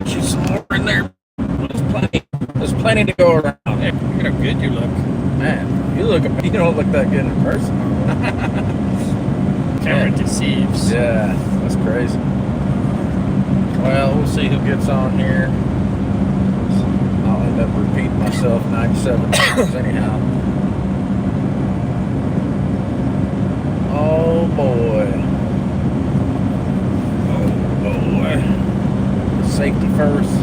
She's some more in there. There's plenty to go around. Hey, look at how good you look. Man, you don't look that good in person. Camera deceives. Yeah, that's crazy. Well, we'll see who gets on here. I'll end up repeating myself 97 times anyhow. Oh boy. Oh boy. Safety first.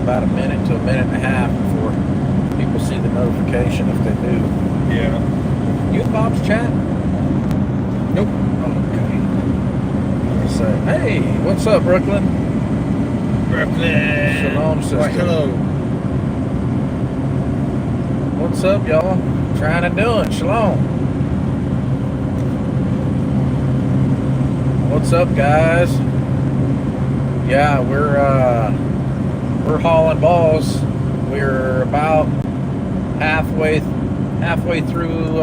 About a minute to a minute and a half before people see the notification if they do. Yeah. You in Bob's chat? Nope. Okay. Say, hey, what's up, Brooklyn? Brooklyn. Shalom, sister. Why, hello. What's up, y'all? Trying to do it. Shalom. What's up, guys? Yeah, we're hauling balls. We're about halfway through,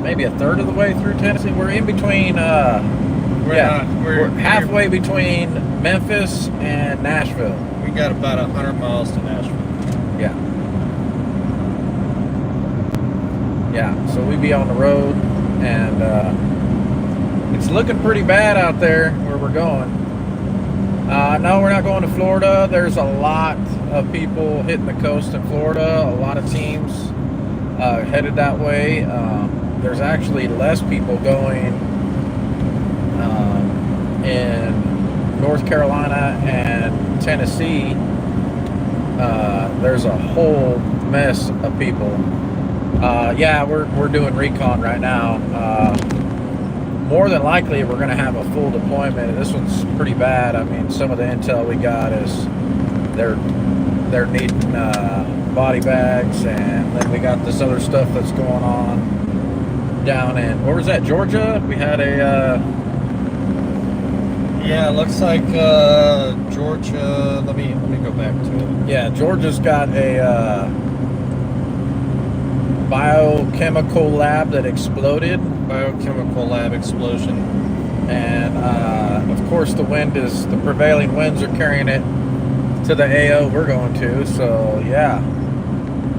maybe a third of the way through Tennessee. We're in between. We're halfway between Memphis and Nashville. We got about 100 miles to Nashville. Yeah. Yeah. So we be on the road, and it's looking pretty bad out there where we're going. No, we're not going to Florida. There's a lot of people hitting the coast in Florida. A lot of teams headed that way. There's actually less people going in North Carolina and Tennessee. There's a whole mess of people. Yeah, we're doing recon right now. More than likely, we're going to have a full deployment. This one's pretty bad. I mean, some of the intel we got is they're needing body bags, and then we got this other stuff that's going on down in, where was that, Georgia? We had a Yeah, it looks like Georgia. Let me go back to it. yeah, Georgia's got a biochemical lab that exploded. Biochemical lab explosion. And of course the prevailing winds are carrying it to the AO we're going to. So yeah,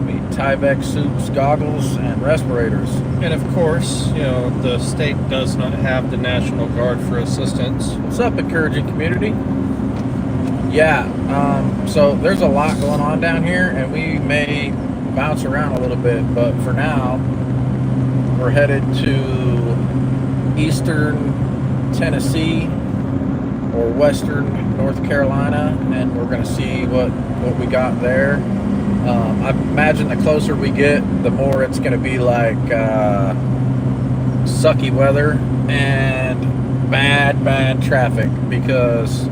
we need Tyvek suits, goggles, and respirators. And of course, you know, the state does not have the National Guard for assistance. What's up, encouraging community? Yeah, so there's a lot going on down here, and we may bounce around a little bit, but for now we're headed to eastern Tennessee or western North Carolina, and we're going to see what we got there. I imagine the closer we get, the more it's going to be like sucky weather and bad traffic, because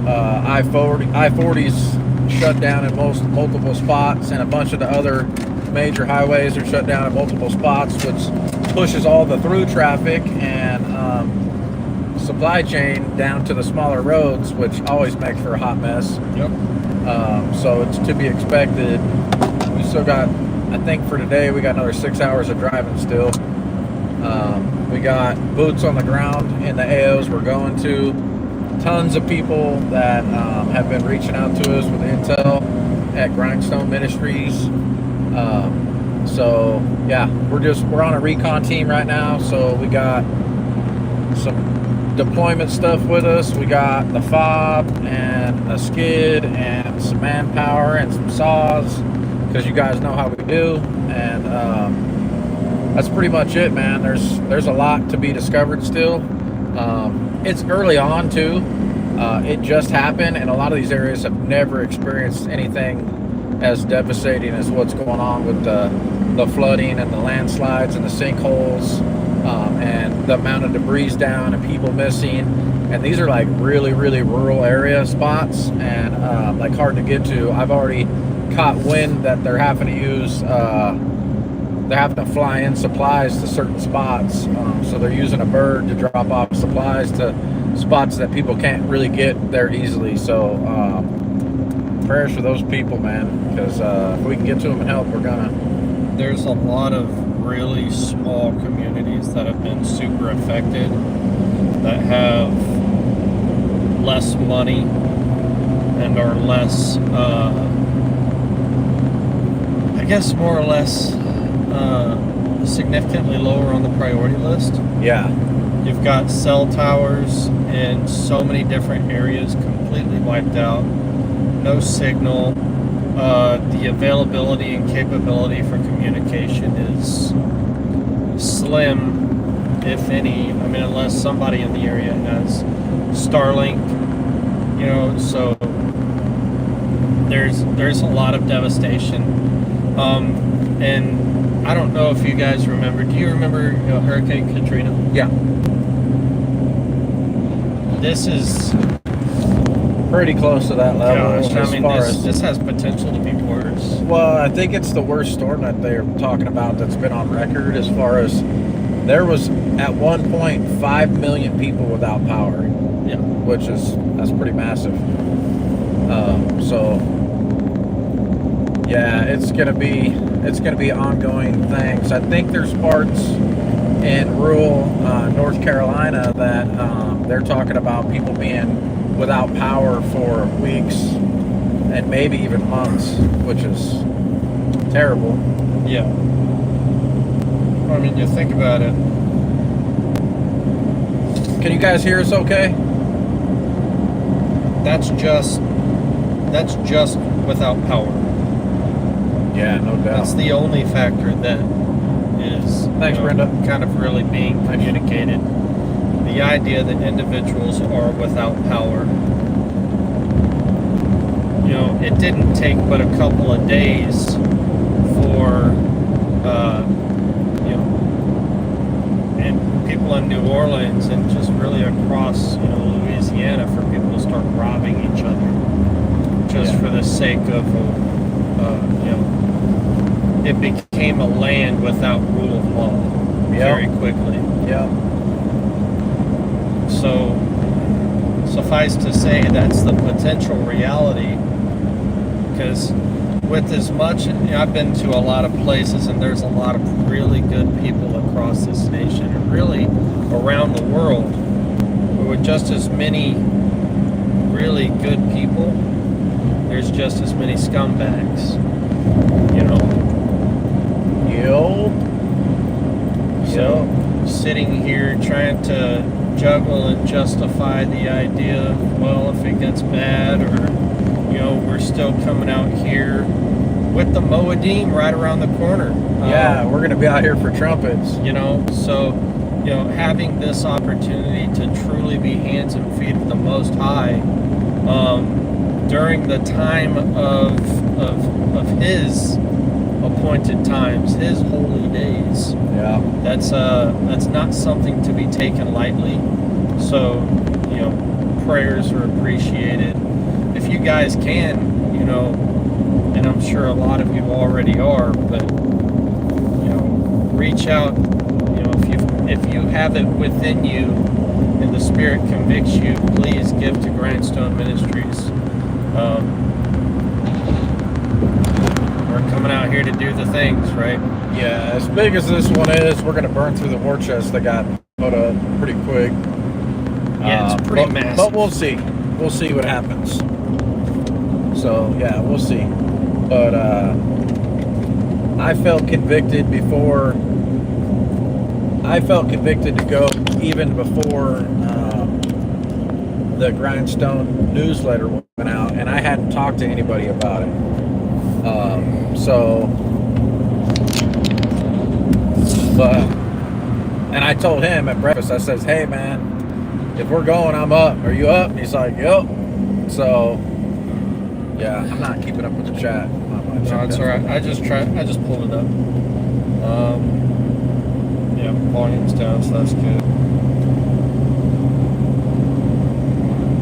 I-40's shut down in multiple spots, and a bunch of the other major highways are shut down in multiple spots, which pushes all the through traffic and supply chain down to the smaller roads, which always makes for a hot mess. Yep. So it's to be expected. We still got, I think for today, we got another 6 hours of driving still. We got boots on the ground in the AOs we're going to. Tons of people that have been reaching out to us with intel at Grindstone Ministries. So yeah, we're on a recon team right now. So we got some deployment stuff with us. We got the fob and a skid and some manpower and some saws, because you guys know how we do. And that's pretty much it, man. There's a lot to be discovered still. It's early on too. It just happened, and a lot of these areas have never experienced anything as devastating as what's going on with the flooding and the landslides and the sinkholes, and the amount of debris down and people missing. And these are like really rural area spots, and like hard to get to. I've already caught wind that they're having to use they're having to fly in supplies to certain spots, so they're using a bird to drop off supplies to spots that people can't really get there easily. So prayers for those people, man, because if we can get to them and help, we're gonna. there's a lot of really small communities that have been super affected, that have less money and are less, I guess, more or less significantly lower on the priority list. Yeah. You've got cell towers in so many different areas completely wiped out, no signal. The availability and capability for communication is slim, if any. I mean, unless somebody in the area has Starlink, you know. So there's a lot of devastation. And I don't know if you guys remember. Do you remember Hurricane Katrina? Yeah. This is Pretty close to that level. gosh. I mean, this has potential to be worse. Well, I think it's the worst storm that they're talking about that's been on record, as far as there was at one point 5 million people without power, Yeah. that's pretty massive. So yeah, it's gonna be ongoing things. I think there's parts in rural North Carolina that they're talking about people being without power for weeks and maybe even months, which is terrible. Yeah. I mean, you think about it. Can you guys hear us okay? That's just without power. Yeah, no doubt. That's the only factor that is Thanks, Brenda. kind of really being communicated. The idea that individuals are without power. You know, it didn't take but a couple of days for and people in New Orleans and just really across Louisiana for people to start robbing each other just for the sake of it became a land without rule of law very quickly. Yeah. So, suffice to say, that's the potential reality. Because with as much, I've been to a lot of places, and there's a lot of really good people across this nation, and really around the world. But with just as many really good people, there's just as many scumbags. So, sitting here trying to juggle and justify the idea of, well, if it gets bad, or we're still coming out here with the Moedim right around the corner. Yeah, we're gonna be out here for trumpets. So having this opportunity to truly be hands and feet of the Most High during the time of His appointed times, His holy days. Yeah. That's not something to be taken lightly. So, prayers are appreciated. If you guys can, and I'm sure a lot of you already are, but reach out. If you have it within you and the Spirit convicts you, please give to Grindstone Ministries. We're coming out here to do the things, right? Yeah, as big as this one is, we're gonna burn through the war chest that got put up pretty quick. Yeah, it's pretty massive. But we'll see. We'll see what happens. So yeah, we'll see. But I felt convicted before. I felt convicted to go even before the Grindstone newsletter went out, and I hadn't talked to anybody about it. And I told him at breakfast, I says, hey man, if we're going, I'm up. Are you up? And he's like, yep. So, yeah, I'm not keeping up with the chat. No, it's all right. I just pulled it up. Yeah, volume's down, so that's good.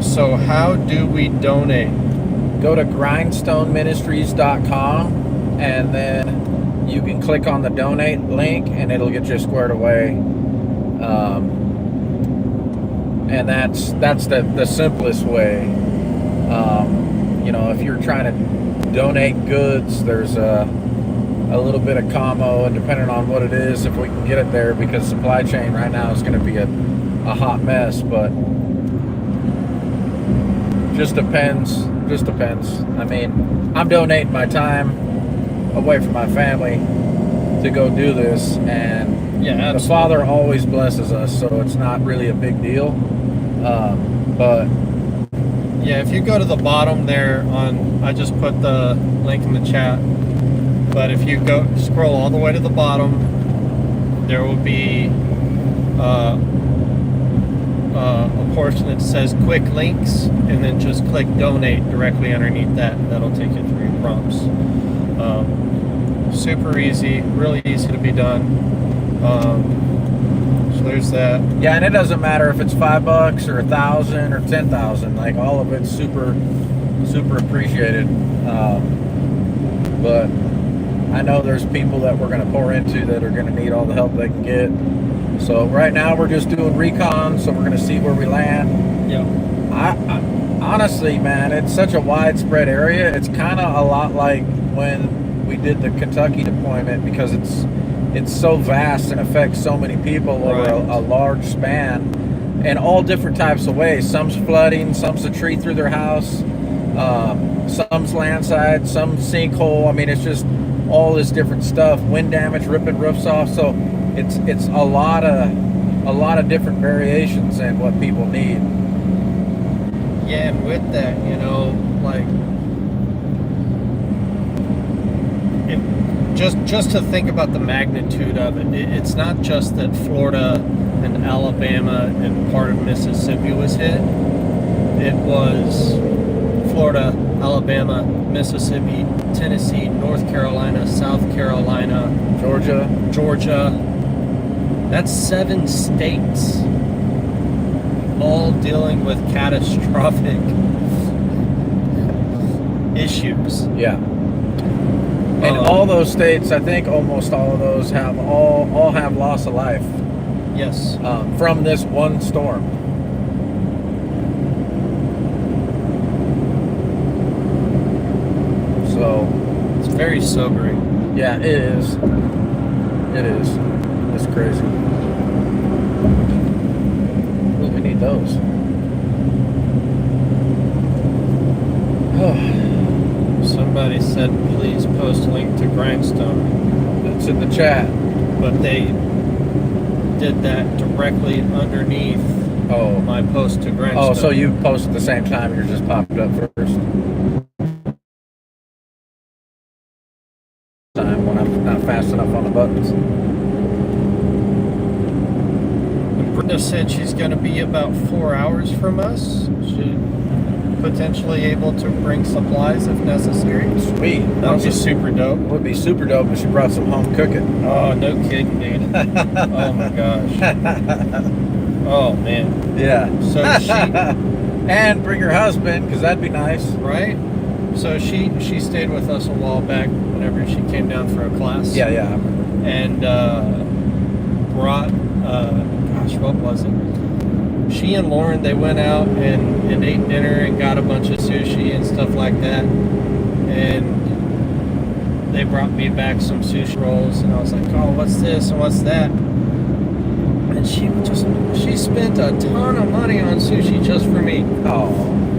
So how do we donate? Go to grindstoneministries.com, and then you can click on the donate link, and it'll get you squared away. And that's the simplest way. If you're trying to donate goods, there's a a little bit of commo, and depending on what it is, if we can get it there, because supply chain right now is going to be a hot mess. But just depends. Just depends. I mean, I'm donating my time away from my family to go do this, and Yeah, the Father always blesses us, so it's not really a big deal. But yeah, if you go to the bottom there I just put the link in the chat. But if you scroll all the way to the bottom, there will be a portion that says quick links, and then just click donate directly underneath that, and that'll take you through your prompts. Super easy, really easy to be done. So there's that. yeah, and it doesn't matter if it's $5 or 1,000 or 10,000. Like, all of it's super appreciated. But I know there's people that we're going to pour into that are going to need all the help they can get. So right now we're just doing recon, so we're going to see where we land. Yeah. I honestly, man, it's such a widespread area. It's kind of a lot like when we did the Kentucky deployment, because it's so vast and affects so many people over a large span, in all different types of ways. Some's flooding, some's a tree through their house, some's landslide, some sinkhole. I mean, it's just all this different stuff. Wind damage, ripping roofs off. So it's a lot of different variations in what people need. Yeah, and with that, like, just to think about the magnitude of it, it's not just that Florida and Alabama and part of Mississippi was hit. It was Florida, Alabama, Mississippi, Tennessee, North Carolina, South Carolina, Georgia. That's 7 states, all dealing with catastrophic issues. Yeah. And all those states, I think almost all of those have all have loss of life. Yes. From this one storm. So it's very sobering. Yeah, it is. It is. It's crazy. Ooh, we need those. Somebody said, please post link to Grindstone. It's in the chat. But they did that directly underneath my post to Grindstone. Oh, so you posted at the same time, you're just popped up first. Time when I'm not fast enough on the buttons. And Brenda said she's going to be about 4 hours from us. She's potentially able to bring supplies if necessary. Sweet. That would be super dope. It would be super dope if she brought some home cooking. Oh, no kidding, dude. Oh my gosh. Oh man. Yeah. So she and bring her husband, because that'd be nice. Right? So she stayed with us a while back whenever she came down for a class. Yeah, I remember. And brought, gosh, what was it? She and Lauren, they went out and ate dinner and got a bunch of sushi and stuff like that. And they brought me back some sushi rolls, and I was like, oh, what's this and what's that? And she spent a ton of money on sushi just for me. Oh.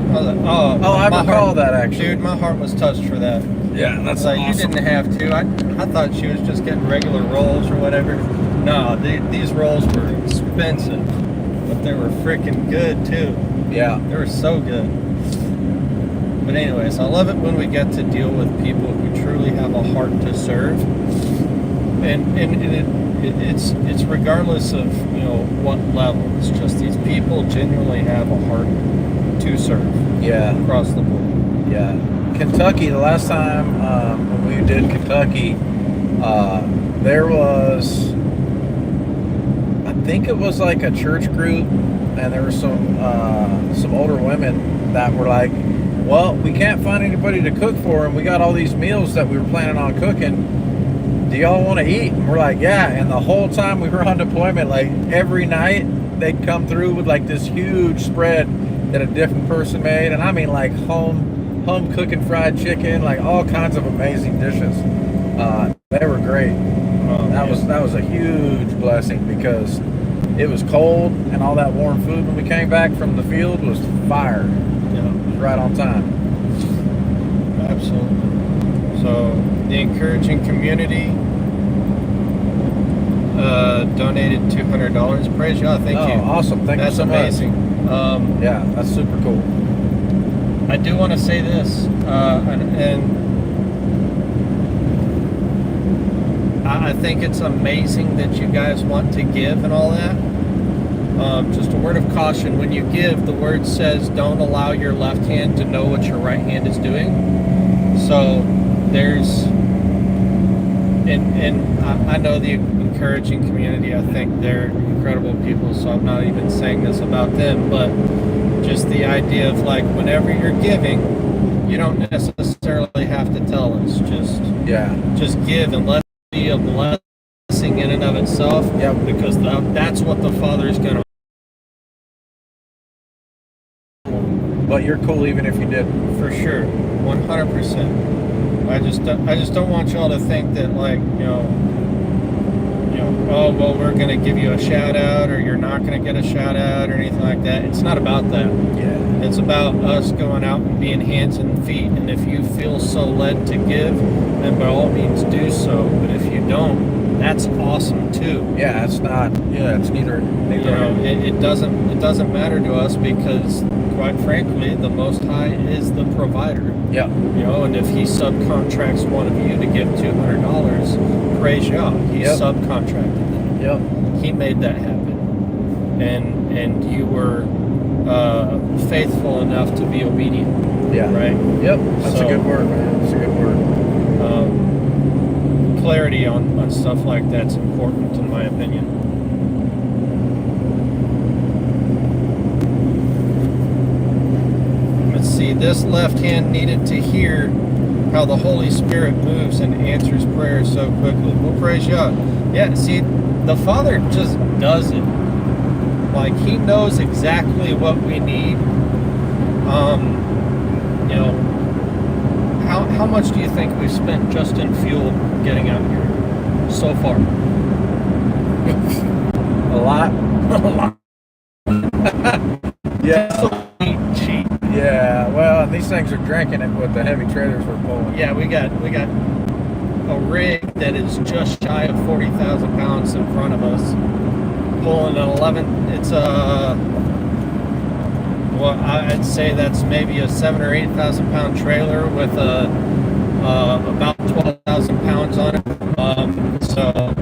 I was like, oh, I recall that, actually. Dude, my heart was touched for that. Yeah, that's like, awesome. You didn't have to. I thought she was just getting regular rolls or whatever. No, these rolls were expensive, but they were freaking good too. Yeah. They were so good. But anyways, I love it when we get to deal with people who truly have a heart to serve. And it's regardless of, what level. It's just these people genuinely have a heart to serve. Yeah. Across the board. Yeah. Kentucky, the last time when we did Kentucky, there was, I think it was like a church group, and there were some older women that were like, well, we can't find anybody to cook for, and we got all these meals that we were planning on cooking. Do y'all want to eat? And we're like, yeah. And the whole time we were on deployment, like every night they'd come through with like this huge spread that a different person made, and I mean like home cooking fried chicken, like all kinds of amazing dishes. They were great. That was a huge blessing because it was cold and all that warm food when we came back from the field was fire. Yeah, Right on time. absolutely. So the encouraging community donated $200. Praise God, thank you. Awesome. Thank That's you so amazing. much. Yeah, that's super cool. I do want to say this, and I think it's amazing that you guys want to give and all that. Just a word of caution: when you give, the word says, "Don't allow your left hand to know what your right hand is doing." So there's, and I know the encouraging community. I think they're incredible people. So I'm not even saying this about them, but just the idea of like whenever you're giving, you don't necessarily have to tell us. Just give and let it be a blessing in and of itself. Yep. Because that's what the Father is going to. But you're cool even if you didn't. For sure, 100%. I just don't want y'all to think that like oh well, we're gonna give you a shout out or you're not gonna get a shout out or anything like that. It's not about that. Yeah. It's about us going out and being hands and feet. And if you feel so led to give, then by all means do so. But if you don't, that's awesome too. Yeah, it's not. Yeah, it's neither. It doesn't matter to us because, quite frankly, the Most High is the provider. Yeah. And if He subcontracts one of you to give $200, praise Yah. He subcontracted that. Yep. He made that happen, and you were faithful enough to be obedient. Yeah. Right. Yep. That's a good word, man. That's a good word. Clarity on stuff like that's important, in my opinion. Let's see. This left hand needed to hear how the Holy Spirit moves and answers prayers so quickly. We'll praise Yah. Yeah. See, the Father just does it. Like He knows exactly what we need. How much do you think we've spent just in fuel getting out here so far? A lot. A lot. Yeah. So cheap. Yeah. Well, these things are drinking it with the heavy trailers we're pulling. Yeah, we got a rig that is just shy of 40,000 pounds in front of us, pulling an 11. It's well, I'd say that's maybe a 7,000 or 8,000 pound trailer with about 12,000 pounds on it. So